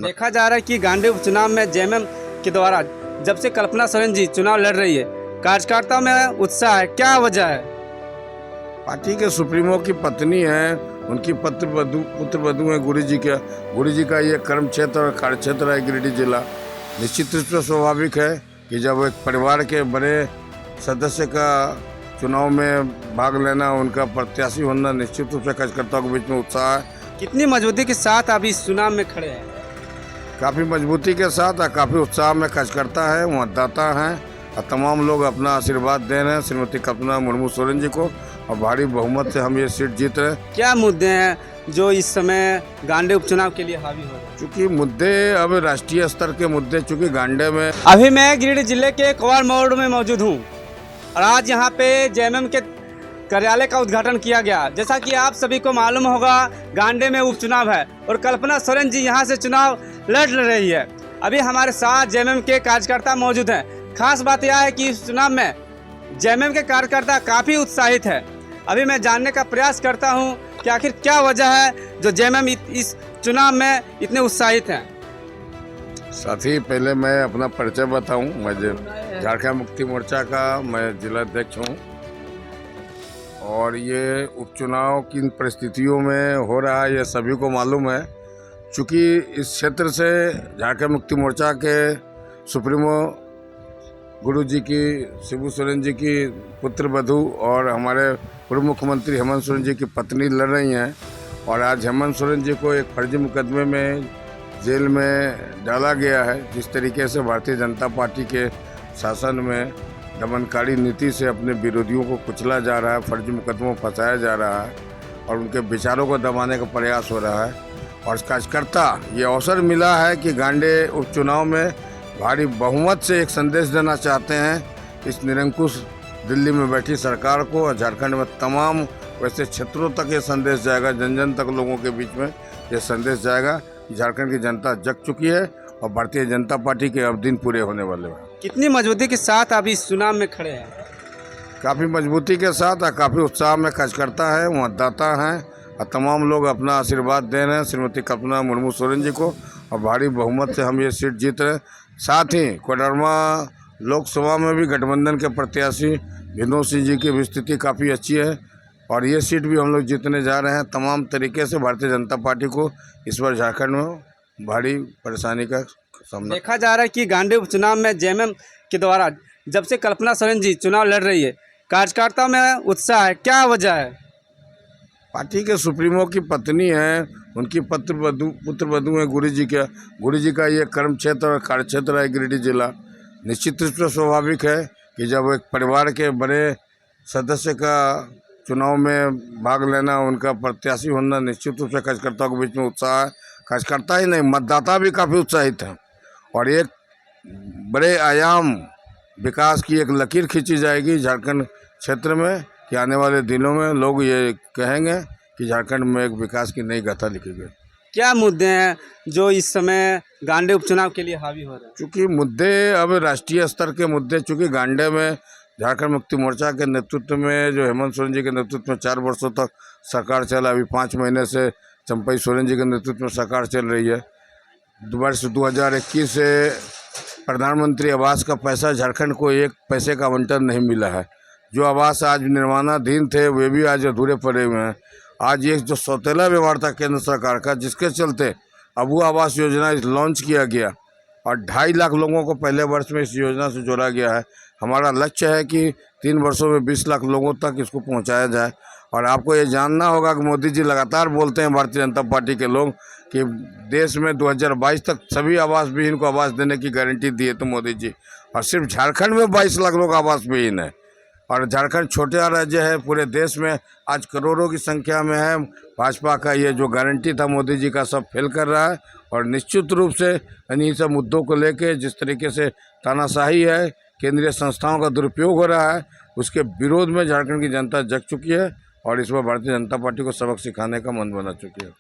देखा जा रहा है कि गांधी उपचुनाव में जेएमएम के द्वारा जब से कल्पना सोरेन जी चुनाव लड़ रही है, कार्यकर्ताओं में उत्साह है, क्या वजह है? पार्टी के सुप्रीमो की पत्नी है, उनकी पुत्र वधू है गुरु जी का ये कर्म क्षेत्र और कार्य क्षेत्र है गिरिडीह जिला। निश्चित रूप से स्वाभाविक है कि जब एक परिवार के बड़े सदस्य का चुनाव में भाग लेना, उनका प्रत्याशी होना, निश्चित रूप से कार्यकर्ताओं के बीच में उत्साह है। कितनी मजबूती के साथ आप इस चुनाव में खड़े हैं? काफ़ी मजबूती के साथ और काफ़ी उत्साह में कार्यकर्ता है, मतदाता हैं और तमाम लोग अपना आशीर्वाद दे रहे हैं श्रीमती कल्पना मुर्मू सोरेन जी को और भारी बहुमत से हम ये सीट जीत रहे हैं। क्या मुद्दे हैं जो इस समय गांधी उपचुनाव के लिए हावी हो रहे हैं? चूँकि मुद्दे अब राष्ट्रीय स्तर के मुद्दे, चूँकि गांडे में अभी मैं गिरिडीह जिले के कोवार मोड़ में मौजूद हूँ और आज यहाँ पे जेएमएम के कार्यालय का उद्घाटन किया गया। जैसा कि आप सभी को मालूम होगा, गांडे में उपचुनाव है और कल्पना सोरेन जी यहाँ से चुनाव लड़ रही है। अभी हमारे साथ जेएमएम के कार्यकर्ता मौजूद हैं। खास बात यह है कि इस चुनाव में जेएमएम के कार्यकर्ता काफ़ी उत्साहित है। अभी मैं जानने का प्रयास करता हूँ कि आखिर क्या वजह है जो जेएमएम इस चुनाव में इतने उत्साहित हैं। साथी, पहले मैं अपना परिचय बताऊं। मैं झारखंड मुक्ति मोर्चा का मैं जिला अध्यक्ष हूं और ये उपचुनाव किन परिस्थितियों में हो रहा है ये सभी को मालूम है। चूँकि इस क्षेत्र से झारखंड मुक्ति मोर्चा के सुप्रीमो गुरु जी की, शिबू सोरेन जी की पुत्र वधू और हमारे पूर्व मुख्यमंत्री हेमंत सोरेन जी की पत्नी लड़ रही हैं और आज हेमंत सोरेन जी को एक फर्जी मुकदमे में जेल में डाला गया है। जिस तरीके से भारतीय जनता पार्टी के शासन में दमनकारी नीति से अपने विरोधियों को कुचला जा रहा है, फर्जी मुकदमों में फंसाया जा रहा है और उनके विचारों को दबाने का प्रयास हो रहा है। और कार्यकर्ता ये अवसर मिला है कि गांडे उपचुनाव में भारी बहुमत से एक संदेश देना चाहते हैं इस निरंकुश दिल्ली में बैठी सरकार को और झारखंड में तमाम वैसे क्षेत्रों तक ये संदेश जाएगा, जन जन तक लोगों के बीच में ये संदेश जाएगा। झारखंड की जनता जग चुकी है और भारतीय जनता पार्टी के अब दिन पूरे होने वाले हैं। कितनी मजबूती के साथ आप इस चुनाव में खड़े हैं? काफ़ी मजबूती के साथ और काफ़ी उत्साह में कार्यकर्ता है, मतदाता हैं और तमाम लोग अपना आशीर्वाद दे रहे हैं श्रीमती कल्पना मुर्मू सोरेन जी को और भारी बहुमत से हम ये सीट जीत रहे हैं। साथ ही कोडरमा लोकसभा में भी गठबंधन के प्रत्याशी विनोद सिंह जी की भी स्थिति काफ़ी अच्छी है और ये सीट भी हम लोग जीतने जा रहे हैं। तमाम तरीके से भारतीय जनता पार्टी को इस बार झारखंड में भारी परेशानी का सामना। देखा जा रहा है कि गांधी उपचुनाव में जेएमएम के द्वारा जब से कल्पना सोरेन जी चुनाव लड़ रही है, कार्यकर्ताओं में उत्साह है, क्या वजह है? पार्टी के सुप्रीमो की पत्नी है, उनकी पुत्र वधू है गुरु जी का ये कर्म क्षेत्र और कार्य क्षेत्र है गिरिडीह जिला। निश्चित रूप से स्वाभाविक है कि जब एक परिवार के बड़े सदस्य का चुनाव में भाग लेना, उनका प्रत्याशी होना, निश्चित रूप से कार्यकर्ताओं के बीच में उत्साह है। कार्यकर्ता ही नहीं, मतदाता भी काफ़ी उत्साहित हैं और एक बड़े आयाम विकास की एक लकीर खींची जाएगी झारखंड क्षेत्र में कि आने वाले दिनों में लोग ये कहेंगे कि झारखंड में एक विकास की नई गाथा लिखी गई। क्या मुद्दे हैं जो इस समय गांधी उपचुनाव के लिए हावी हो रहे हैं? चूँकि मुद्दे अब राष्ट्रीय स्तर के मुद्दे, चूँकि गांडे में झारखंड मुक्ति मोर्चा के नेतृत्व में, जो हेमंत सोरेन जी के नेतृत्व में 4 वर्षों तक सरकार चला, अभी 5 महीने से चंपई सोरेन जी के नेतृत्व में सरकार चल रही है। वर्ष 2021 से प्रधानमंत्री आवास का पैसा झारखंड को एक पैसे का आवंटन नहीं मिला है। जो आवास आज निर्माणाधीन थे वे भी आज अधूरे पड़े हुए हैं। आज ये जो सौतेला व्यवहार था केंद्र सरकार का, जिसके चलते अब वो आवास योजना लॉन्च किया गया और 2.5 लाख लोगों को पहले वर्ष में इस योजना से जोड़ा गया है। हमारा लक्ष्य है कि 3 वर्षों में 20 लाख लोगों तक इसको पहुंचाया जाए। और आपको ये जानना होगा कि मोदी जी लगातार बोलते हैं, भारतीय जनता पार्टी के लोग, कि देश में 2022 तक सभी आवास विहीन को आवास देने की गारंटी दी है तो मोदी जी, और सिर्फ झारखंड में 22 लाख लोग आवास विहीन है। और झारखंड छोटा राज्य है, पूरे देश में आज करोड़ों की संख्या में है। भाजपा का ये जो गारंटी था मोदी जी का, सब फेल कर रहा है और निश्चित रूप से इन्हीं सब मुद्दों को लेके जिस तरीके से तानाशाही है, केंद्रीय संस्थाओं का दुरुपयोग हो रहा है, उसके विरोध में झारखंड की जनता जग चुकी है और इस बार भारतीय जनता पार्टी को सबक सिखाने का मन बना चुकी है।